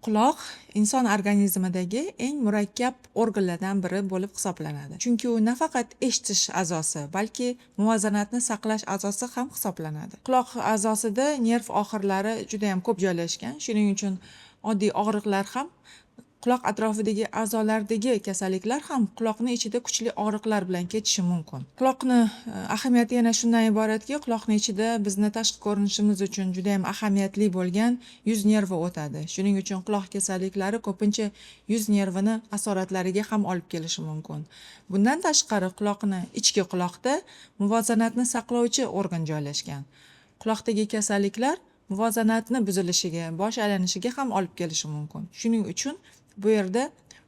Quloq inson organizmidagi eng murakkab organlardan biri bo'lib hisoblanadi. Chunki u nafaqat eshitish a'zosi, balki muvozanatni saqlash a'zosi ham hisoblanadi. Quloq a'zosida nerv oxirlari juda ham ko'p joylashgan. Shuning uchun oddiy og'riqlar ham quloq atrofidagi a'zolardagi kasalliklar ham quloqni ichida kuchli og'riqlar bilan kechishi mumkin. Quloqni ahamiyati yana shundan iboratki, quloqni ichida bizni tashqi ko'rinishimiz uchun juda ham ahamiyatli bo'lgan yuz nervi o'tadi. Shuning uchun quloq kasalliklari ko'pincha yuz nervini asoratlariga ham olib kelishi mumkin. Bundan tashqari quloqni ichki quloqda muvozanatni saqlovchi organ joylashgan. Quloqdagi kasalliklar muvozanatni buzilishiga, bosh aylanishiga ham olib kelishi mumkin. Shuning uchun bu yerda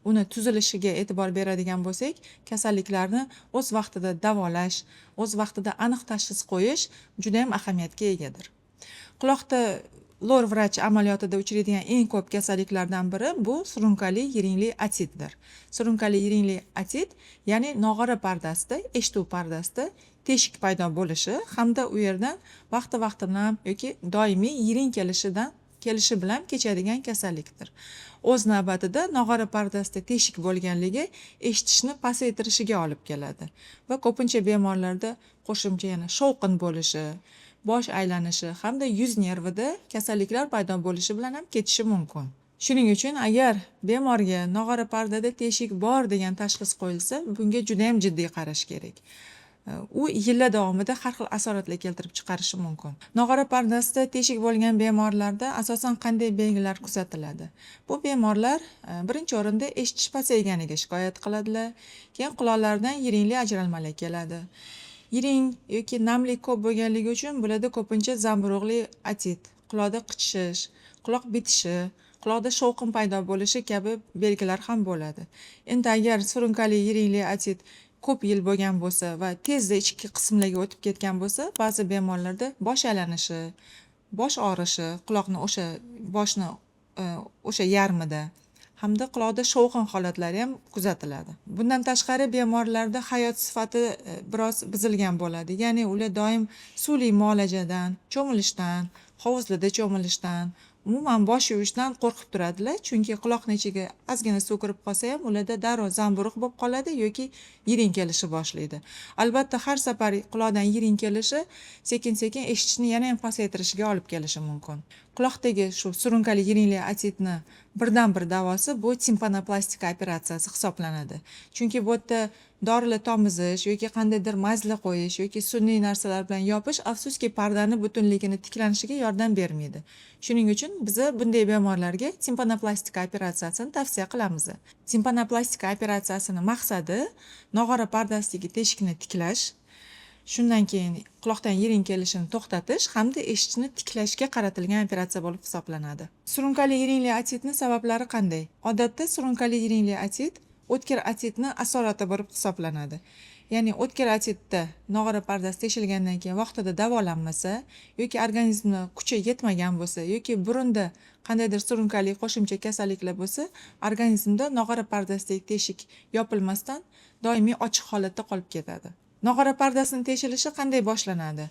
uni tuzilishiga e'tibor beradigan bo'lsak, kasalliklarni o'z vaqtida davolash, o'z vaqtida aniq tashxis qo'yish juda ham ahamiyatga egadir. Quloqda lor vrach amaliyotida uchraydigan eng ko'p kasalliklardan biri bu surunkali yiringli otitdir. Surunkali yiringli otit, ya'ni nog'ora pardasida, eshituv pardasida teshik paydo bo'lishi hamda u yerdan vaqti bilan yoki doimiy yiring kelishi bilan kechadigan kasallikdir. O'z navbatida nog'ora pardasida teshik bo'lganligi eshitishni pasaytirishiga olib keladi va ko'pincha bemorlarda qo'shimcha yana shovqin bo'lishi, bosh aylanishi hamda yuz nervida kasalliklar paydo bo'lishi bilan ham ketishi mumkin. Shuning uchun agar bemorga nog'ora pardada teshik bor degan tashxis qo'yilsa, bunga juda ham jiddiy qarash kerak. U yillar davomida har xil asoratlar keltirib chiqarishi mumkin. Nog'ora pardasida teshik bo'lgan bemorlarda asosan qanday belgilar kuzatiladi? Bu bemorlar birinchi o'rinda eshitish pasayganiga shikoyat qiladilar, keyin quloqlaridan yiringli ajralmalar keladi. Yiring yoki namlik ko'p bo'lganligi uchun bularda ko'pincha zamburug'li otit, quloqda qichish, quloq bitishi, quloqda shovqin paydo bo'lishi kabi belgilar ham bo'ladi. Endi agar surunkali yiringli otit ko'p yil bo'lgan bo'lsa va tezda ichki qismlarga o'tib ketgan bo'lsa, ba'zi bemorlarda bosh aylanishi, bosh og'rishi, quloqni boshni o'sha yarmida hamda quloqda shovqin holatlari ham kuzatiladi. Bundan tashqari bemorlarda hayot sifati biroz buzilgan bo'ladi. Ya'ni ular doim suvli muolajadan, cho'milishdan, hovuzlarda cho'milishdan, umuman bosh yuvishdan qo'rqib turadilar, chunki quloqni ichiga ozgina suv kirib qolsa ham ularda darrov zamburug' bo'lib qoladi yoki yiring kelishni boshlaydi. Albatta har safar quloqdan yiring kelishi sekin-sekin eshitishni yana ham pasaytirishiga olib kelishi mumkin. Quloqdagi shu surunkali yiringli otitni birdan-bir davosi bu timpanoplastika operatsiyasi hisoblanadi. Chunki bu yerda dorilar tomizish yoki qandaydir mazla qo'yish yoki sun'iy narsalar bilan yopish afsuski pardani butunligini tiklanishiga yordam bermaydi. Shuning uchun biz bunday bemorlarga timpanoplastika operatsiyasini tavsiya qilamiz. Timpanoplastika operatsiyasining maqsadi nog'ora pardasidagi teshikni tiklash, shundan keyin quloqdan yiring kelishini to'xtatish hamda eshitishni tiklashga qaratilgan operatsiya bo'lib hisoblanadi. Surunkali yiringli otitni sabablari qanday? Odatda surunkali yiringli otit o'tkir otitni asorati bo'lib hisoblanadi. Ya'ni o'tkir otitda nog'ora pardasi teshilgandan keyin vaqtida davolanmasa yoki organizmda kuchi yetmagan bo'lsa yoki burunda qandaydir surunkali qo'shimcha kasalliklar bo'lsa, organizmda nog'ora pardasidagi teshik yopilmasdan doimiy ochiq holatda qolib ketadi. Nog'ora pardasining teshilishi qanday boshlanadi?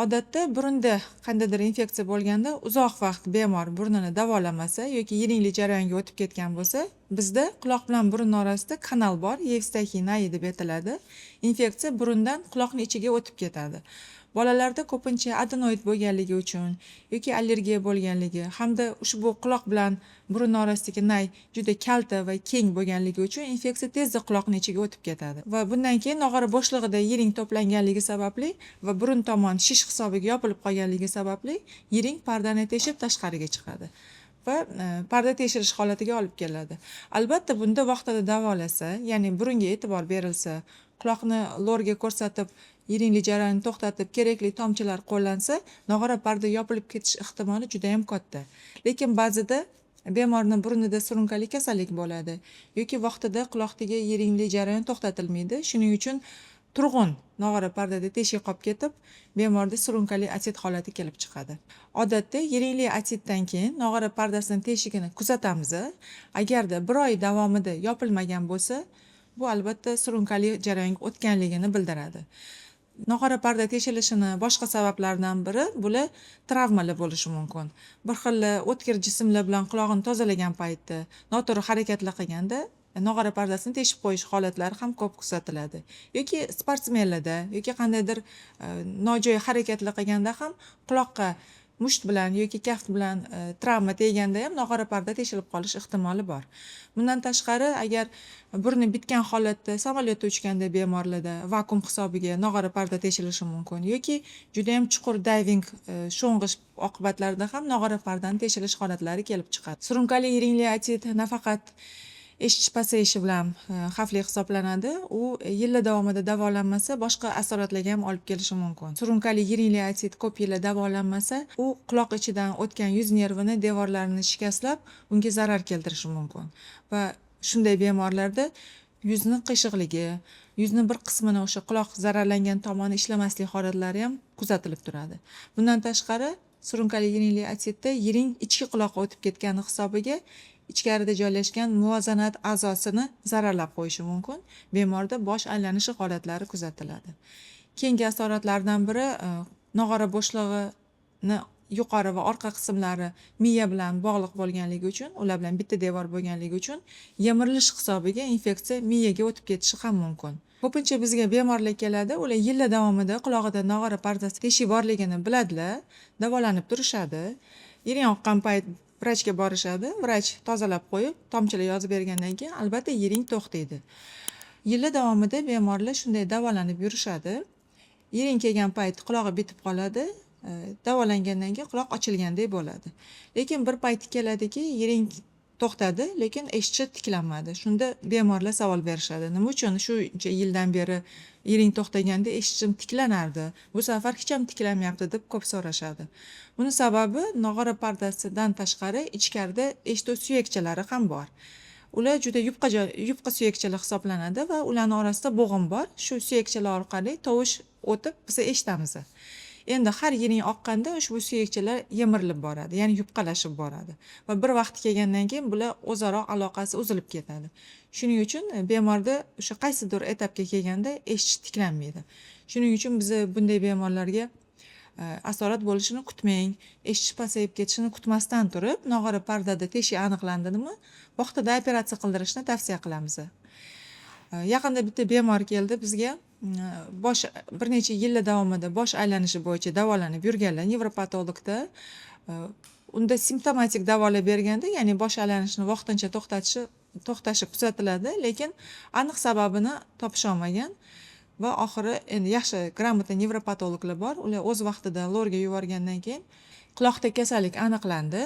Odatda burunda qandaydir infeksiya bo'lganda uzoq vaqt bemor burnini davolamasa yoki yiringli jarayonga o'tib ketgan bo'lsa, bizda quloq bilan burun orasida kanal bor, Yevstahiniya deb aytiladi. Infeksiya burundan quloqning ichiga o'tib ketadi. Bolalarda ko'pincha adenoid bo'lganligi uchun yoki allergiya bo'lganligi hamda ushbu quloq bilan burun orasidagi nay juda kalta va keng bo'lganligi uchun infeksiya tezda quloqning ichiga o'tib ketadi. Va bundan keyin nog'ora bo'shlig'ida yiring to'planganligi sababli va burun tomon shish hisobiga yopilib qolganligi sababli yiring pardani teshib tashqariga chiqadi va parda teshilish holatiga olib keladi. Albatta bunda vaqtida davolasa, ya'ni burunga e'tibor berilsa, quloqni lorga ko'rsatib yiringli jarayonni to'xtatib kerakli tomchilar qo'llansa, nog'ora parda yopilib ketish ehtimoli juda ham katta. Lekin ba'zida bemorning burunida surunkali kasallik bo'ladi yoki vaqtida quloqdagi yiringli jarayon to'xtatilmaydi. Shuning uchun turg'un nog'ora pardada teshik qolib ketib, bemorda surunkali otit holati kelib chiqadi. Odatda yiringli otitdan keyin nog'ora pardasining teshigini kuzatamiz. Agarda bir oy davomida yopilmagan bo'lsa, bu albatta surunkali jarayonga o'tganligini bildiradi. nog'ora parda teshilishini boshqa sabablardan biri bular travmalar bo'lishi mumkin. Bir xil o'tkir jismlar bilan quloqni tozalagan paytda noto'g'ri harakatlar qilganda nog'ora pardasini teshib qo'yish holatlari ham ko'p kuzatiladi. Yoki sportsmenlarda yoki qandaydir nojo'ya harakatlar qilganda ham quloqqa musht bilan yoki kaft bilan travma teganda ham nog'ora parda teshilib qolish ehtimoli bor. Bundan tashqari, agar burni bitgan holatda samolyotda uchganda bemorlarda vakuum hisobiga nog'ora parda teshilishi mumkin yoki juda ham chuqur dayving sho'ng'ish oqibatlarida ham nog'ora pardani teshilish holatlari kelib chiqadi. Surunkali yiringli otit nafaqat eshitish pasayishi bilan xavfli hisoblanadi. U yillar davomida davolanmasa boshqa asoratlarga ham olib kelishi mumkin. Surunkali yiringli otit ko'p yillar davolanmasa, u quloq ichidan o'tgan yuz nervini devorlarini shikastlab, unga zarar keltirishi mumkin. Va shunday bemorlarda yuzni qiyshiqligi, yuzni bir qismini o'sha quloq zararlangan tomoni ishlamaslik holatlari ham kuzatilib turadi. Bundan tashqari, surunkali yiringli otitda yiring ichki quloqqa o'tib ketgani hisobiga ichkarida joylashgan muvozanat a'zosini zararlab qo'yishi mumkin. Bemorda bosh aylanishi holatlari kuzatiladi. Keyingi asoratlardan biri nog'ora bo'shlig'ini yuqori va orqa qismlari miya bilan bog'liq bo'lganligi uchun, ular bilan bitta devor bo'lganligi uchun yemirilish hisobiga infeksiya miyaga o'tib ketishi ham mumkin. Ko'pincha bizga bemorlar keladi, ular yillar davomida qulog'ida nog'ora pardasi teshik borligini biladilar, davolanib turishadi. Yiring oqqan payt vrachga borishadi, vrach tozalab qo'yib, tomchilar yozib bergandan keyin albatta yiring to'xtaydi. Yillar davomida bemorlar shunday davolanib yurishadi. Yiring kelgan payt qulog'i bitib qoladi, davolangandan keyin quloq ochilgandek bo'ladi. Lekin bir payt keladiki, yiring to'xtadi, lekin eshitishi tiklanmadi. Shunda bemorlar savol berishadi. Nima uchun shuncha yildan beri yiring to'xtaganda eshitishim tiklanardi, bu safar hech ham tiklanmayapti deb ko'p so'rashadi. Buni sababi nog'ora pardasidan tashqari ichkarida eshituv suyakchalari ham bor. Ular juda yupqa suyakchalar hisoblanadi va ularning orasida bo'g'im bor. Shu suyakchalar orqali tovush o'tib biz eshitamiz. Endi har yiring oqqanda ushbu suyakchalar yemirilib boradi, ya'ni yupqalashib boradi va bir vaqt kelgandan keyin bular o'zaro aloqasi uzilib ketadi. Shuning uchun bemorda o'sha qaysidir etapga kelganda eshitish tiklanmaydi. Shuning uchun biz bunday bemorlarga asorat bo'lishini kutmang, eshitish pasayib ketishini kutmasdan turib, nog'ora pardada teshik aniqlandimi, vaqtida operatsiya qildirishni tavsiya qilamiz. Yaqinda bitta bemor keldi bizga. Bir necha yillar davomida bosh aylanishi bo'yicha davolanib yurganlar nevropatologda. Unda simptomatik davolar berganda, ya'ni bosh aylanishini vaqtincha to'xtashi kuzatiladi, lekin aniq sababini topisha olmagan va oxiri endi yaxshi gрамотный nevropatologlar bor. Ular o'z vaqtida lorga yuborgandan keyin quloqda kasallik aniqlandi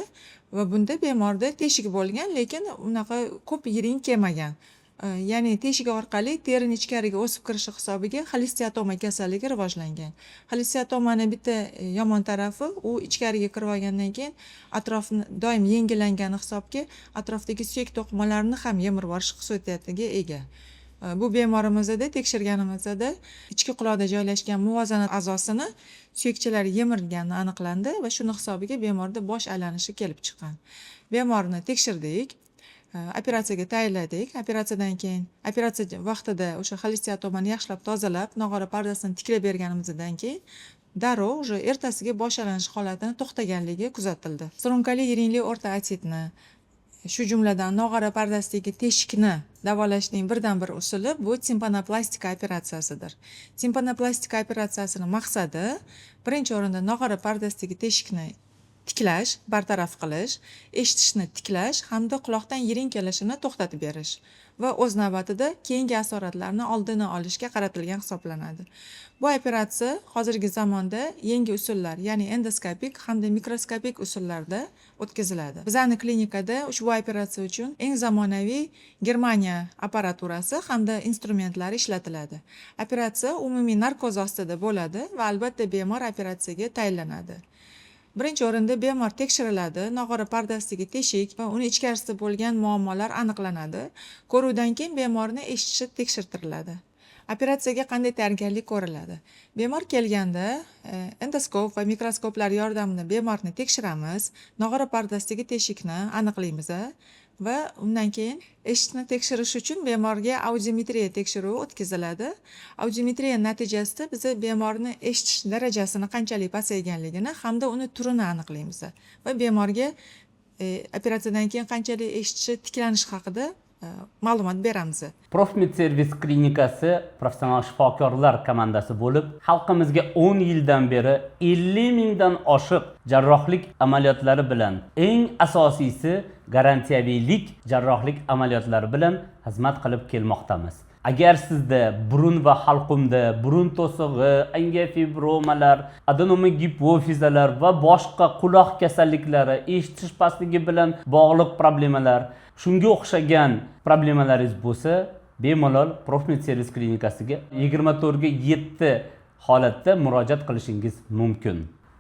va bunda bemorda teshik bo'lgan, lekin unaqa ko'p yiring kelmagan. Ya'ni teshik orqali terining ichkariga o'sib kirishi hisobiga xolesteatoma kasalligi rivojlangan. Xolesteatomani bitta yomon tarafi, u ichkariga kirib olgandan keyin atrofni doim yengillangani hisobga atrofdagi suyak to'qimalarni ham yemirib yuborish xususiyatiga ega. Bu bemorimizda tekshirganimizda ichki quloqda joylashgan muvozanat a'zosini suyakchalar yemirgani aniqlandi va shuni hisobiga bemorda bosh aylanishi kelib chiqqan. Bemorni tekshirdik. Operatsiyaga tayyorladik. Operatsiyadan keyin operatsiya vaqtida o'sha xolesteatomani yaxshilab tozalab, nog'ora pardasini tiklab berganimizdan keyin darrov o'sha ertasiga bosh aylanish holatini to'xtaganligi kuzatildi. Surunkali yiringli o'rta otitni, shu jumladan nog'ora pardasidagi teshikni davolashning birdan bir usuli bu timpanoplastika operatsiyasidir. Timpanoplastika operatsiyasining maqsadi birinchi o'rinda nog'ora pardasidagi teshikni tiklash, bartaraf qilish, eshitishni tiklash hamda quloqdan yiring kelishini to'xtatib berish va o'z navbatida keyingi asoratlarni oldini olishga qaratilgan hisoblanadi. Bu operatsiya hozirgi zamonda yangi usullar, ya'ni endoskopik hamda mikroskopik usullarda o'tkaziladi. Bizning klinikada ushbu operatsiya uchun eng zamonaviy Germaniya apparaturasi hamda instrumentlari ishlatiladi. Operatsiya umumiy narkoz ostida bo'ladi va albatta bemor operatsiyaga tayinlanadi. Birinchi o'rinda bemor tekshiriladi, nog'ora pardasidagi teshik va uni ichkarisida bo'lgan muammolar aniqlanadi. Ko'ruvdan keyin bemorni eshitishi tekshirtiriladi. Operatsiyaga qanday tayyorgarlik ko'riladi? Bemor kelganda endoskop va mikroskoplar yordamida bemorni tekshiramiz, nog'ora pardasidagi teshikni aniqlaymiz va undan keyin eshitishni tekshirish uchun bemorga audiometriya tekshiruvi o'tkaziladi. Audiometriya natijasida biz bemorni eshitish darajasini qanchalik pasayganligini hamda uni turini aniqlaymiz va bemorga operatsiyadan keyin qanchalik eshitishi tiklanishi haqida ma'lumot beramiz. Profmed Servis klinikasi professional shifokorlar komandasi bo'lib, xalqimizga 10 yildan beri 50 mingdan oshiq jarrohlik amaliyotlari bilan, eng asosiysi garantiyaviylik jarrohlik amaliyotlari bilan xizmat qilib kelmoqdamiz. Agar sizda burun va halqumda burun to'sig'i, angiofibromlar, adenoma gipofizalar va boshqa quloq kasalliklari, eshitish pastligi bilan bog'liq problemalar, shunga o'xshagan problemalaringiz bo'lsa, bemalol Profmed Servis klinikasiga 24 ga 7 holatda murojaat qilishingiz mumkin.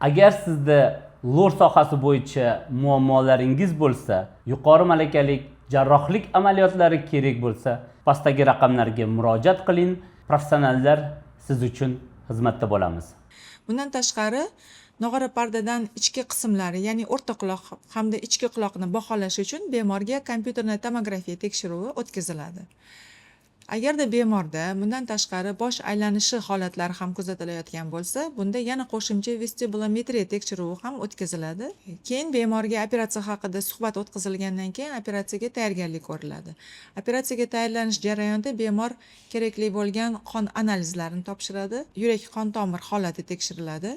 Agar sizda lor sohasi bo'yicha muammolaringiz bo'lsa, yuqori malakali jarrohlik amaliyotlari kerak bo'lsa, pastdagi raqamlarga murojaat qiling. Professionallar siz uchun xizmatda bo'lamiz. Bundan tashqari, nog'ora pardadan ichki qismlari, ya'ni o'rta quloq hamda ichki quloqni baholash uchun bemorga kompyuterli tomografiya tekshiruvi o'tkaziladi. Agarda bemorda bundan tashqari bosh aylanishi holatlari ham kuzatilayotgan bo'lsa, bunda yana qo'shimcha vestibulometriya tekshiruvi ham o'tkaziladi. Keyin bemorga operatsiya haqida suhbat o'tkazilgandan keyin operatsiyaga tayyorgarlik ko'riladi. Operatsiyaga tayyorlanish jarayonida bemor kerakli bo'lgan qon analizlarini topshiradi, yurak qon tomir holati tekshiriladi.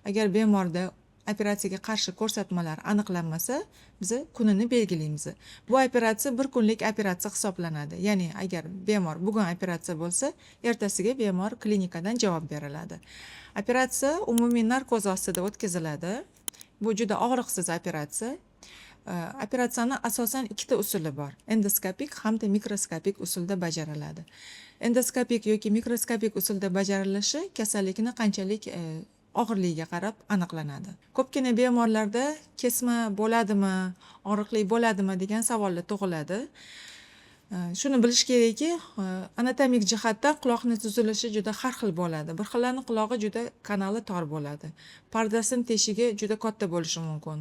Agar bemorda operatsiyaga qarshi ko'rsatmalar aniqlanmasa, biz kunini belgilaymiz. Bu operatsiya bir kunlik operatsiya hisoblanadi. Ya'ni agar bemor bugun operatsiya bo'lsa, ertasiga bemor klinikadan javob beriladi. Operatsiya umumiy narkoz ostida o'tkaziladi. Bu juda og'riqsiz operatsiya. Operatsiyani asosan ikkita usuli bor. Endoskopik hamda mikroskopik usulda bajariladi. Endoskopik yoki mikroskopik usulda bajarilishi kasallikni qanchalik og'irligiga qarab aniqlanadi. Ko'pgina bemorlarda kesma bo'ladimi, og'riqli bo'ladimi degan savollar tug'iladi. Shuni bilish kerakki, anatomik jihatdan quloqning tuzilishi juda har xil bo'ladi. Bir xillarning qulog'i juda kanali tor bo'ladi. Pardasining teshigi juda katta bo'lishi mumkin.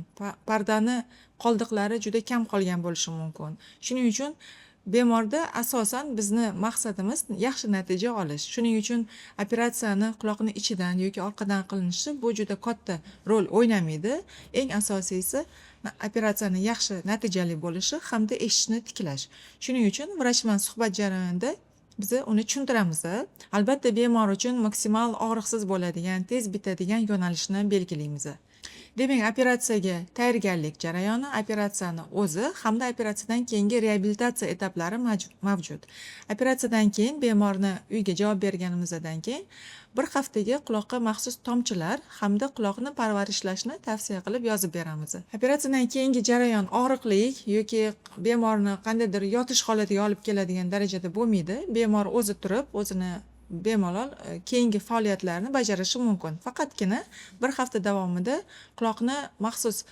Pardani qoldiqlari juda kam qolgan bo'lishi mumkin. Shuning uchun bemorda asosan bizni maqsadimiz yaxshi natija olish. Shuning uchun operatsiyani quloqning ichidan yoki orqadan qilinishi bu juda katta rol o'ynamaydi. Eng asosiysi operatsiyani yaxshi natijali bo'lishi hamda eshitishni tiklash. Shuning uchun vrach bilan suhbat jarayonida biz uni tushuntiramiz. Albatta bemor uchun maksimal og'riqsiz bo'ladigan, tez bitadigan yo'nalishni belgilaymiz. Demak, operatsiyaga tayyorgarlik jarayoni, operatsiyani o'zi hamda operatsiyadan keyingi reabilitatsiya etaplari mavjud. Operatsiyadan keyin bemorni uyga javob berganimizdan keyin bir haftaga quloqqa maxsus tomchilar hamda quloqni parvarishlashni tavsiya qilib yozib beramiz. Operatsiyadan keyingi jarayon og'riqli yoki bemorni qandaydir yotish holatiga olib keladigan darajada bo'lmaydi. Bemor o'zi turib, o'zini bemalol keyingi faoliyatlarni bajarishi mumkin. Faqatgina bir hafta davomida quloqni maxsus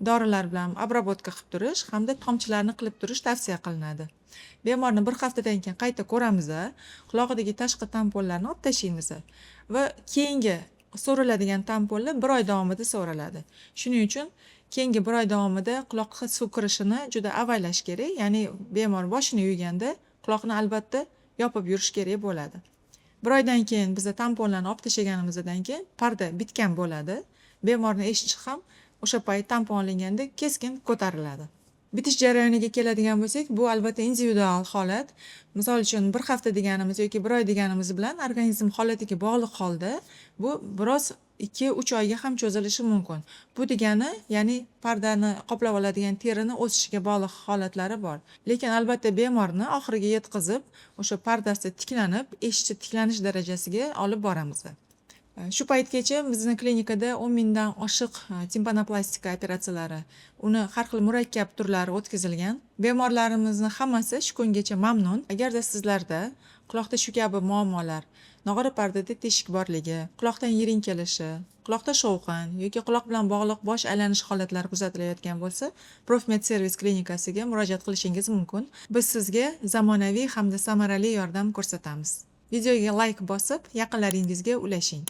dorilar bilan obработка qilib turish hamda tomchilarni qilib turish tavsiya qilinadi. Bemorni bir haftadan keyin qayta ko'ramiz, qulog'idagi tashqi tamponlarni olib tashlaymiz va keyingi so'riladigan tamponlar 1 oy davomida so'riladi. Shuning uchun keyingi 1 oy davomida quloqqa suv kirishini juda avaylash kerak. Ya'ni bemor boshini yuvganda quloqni albatta yopib yurish kerak bo'ladi. 1 oydan keyin biz tamponlarni olib tashlaganimizdan keyin parda bitgan bo'ladi. Bemorning eshitishi ham o'sha payt tampon olinganda keskin ko'tariladi. Bitish jarayoniga keladigan bo'lsak, bu albatta individual holat. Misol uchun 1 hafta deganimiz yoki 1 oy deganimiz bilan organizm holatiga bog'liq holda bu biroz 2-3 oyga ham cho'zilishi mumkin. Bu degani, ya'ni pardani qoplab oladigan terining o'sishiga bog'liq holatlari bor. Lekin albatta bemorni oxiriga yetkazib, o'sha pardasi tiklanib, eshitishi tiklanish darajasiga olib boramiz. Shu paytgacha bizning klinikada 10 mingdan oshiq timpanoplastika operatsiyalari, uni har xil murakkab turlari o'tkazilgan. Bemorlarimizning hammasi shu kungacha mamnun. Agarda sizlarda quloqda shu kabi muammolar, nog'ora pardada teshik borligi, quloqdan yiring kelishi, quloqda shovqin yoki quloq bilan bog'liq bosh aylanish holatlari kuzatilayotgan bo'lsa, Profmed Servis klinikasiga murojaat qilishingiz mumkin. Biz sizga zamonaviy hamda samarali yordam ko'rsatamiz. Videoga like bosib, yaqinlaringizga ulashing.